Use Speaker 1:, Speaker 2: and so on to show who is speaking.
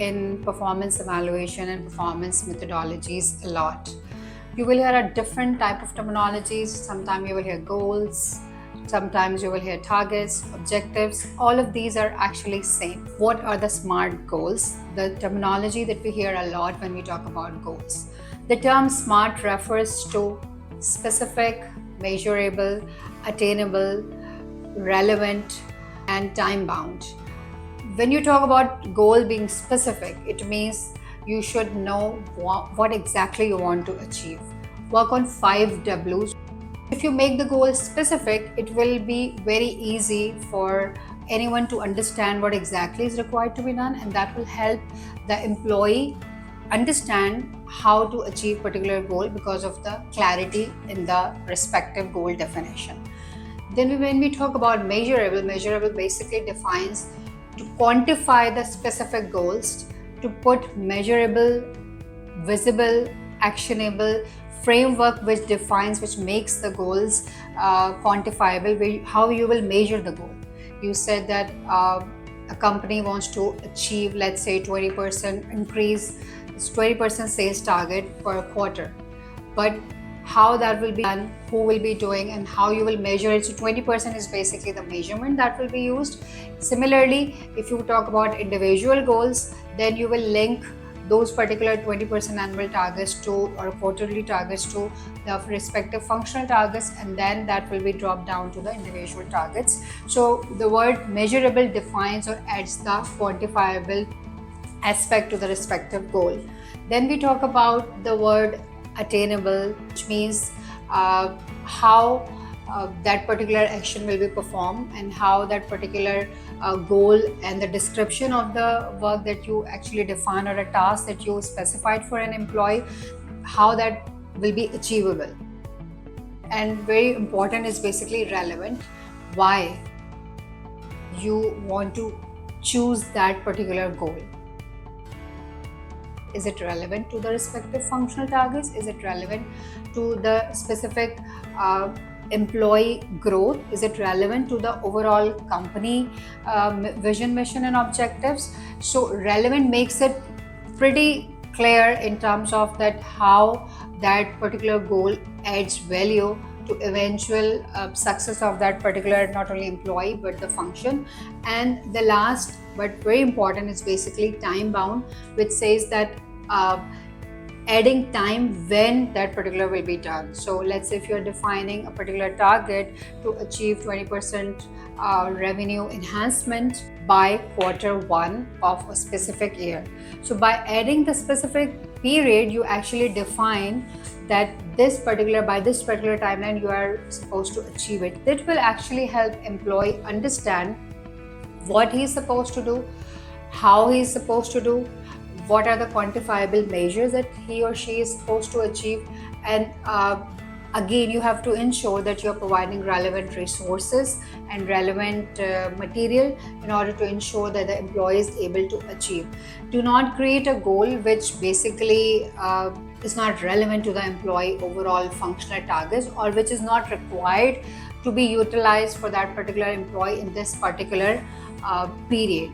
Speaker 1: in performance evaluation and performance methodologies a lot. You will hear a different type of terminologies. Sometimes you will hear goals, sometimes you will hear targets, objectives. All of these are actually same. What are the SMART goals? The terminology that we hear a lot when we talk about goals. The term SMART refers to specific, measurable, attainable, relevant, and time bound. When you talk about goal being specific, it means you should know what exactly you want to achieve. Work on 5 W's. If you make the goal specific, it will be very easy for anyone to understand what exactly is required to be done, and that will help the employee understand how to achieve particular goal because of the clarity in the respective goal definition. Then when we talk about measurable basically defines to quantify the specific goals, to put measurable, visible, actionable framework which makes the goals quantifiable, how you will measure the goal. You said that a company wants to achieve, let's say, 20% increase, 20% sales target per quarter, but how that will be done, who will be doing, and how you will measure it. So 20% is basically the measurement that will be used. Similarly, if you talk about individual goals, then you will link those particular 20% annual targets to or quarterly targets to the respective functional targets, and then that will be dropped down to the individual targets. So the word measurable defines or adds the quantifiable aspect to the respective goal. Then we talk about the word attainable, which means how that particular action will be performed and how that particular goal and the description of the work that you actually define or a task that you specified for an employee, how that will be achievable. And very important is basically relevant, why you want to choose that particular goal. Is it relevant to the respective functional targets? Is it relevant to the specific employee growth? Is it relevant to the overall company vision, mission, and objectives? So relevant makes it pretty clear in terms of that how that particular goal adds value to eventual success of that particular not only employee but the function. And the last but very important is basically time bound, which says that adding time when that particular will be done. So let's say if you're defining a particular target to achieve 20% revenue enhancement by Q1 of a specific year. So by adding the specific period, you actually define that by this particular timeline you are supposed to achieve it. That will actually help employee understand what he's supposed to do, how he's supposed to do, what are the quantifiable measures that he or she is supposed to achieve. And again, you have to ensure that you're providing relevant resources and relevant material in order to ensure that the employee is able to achieve. Do not create a goal which basically is not relevant to the employee overall functional targets, or which is not required to be utilized for that particular employee in this particular period.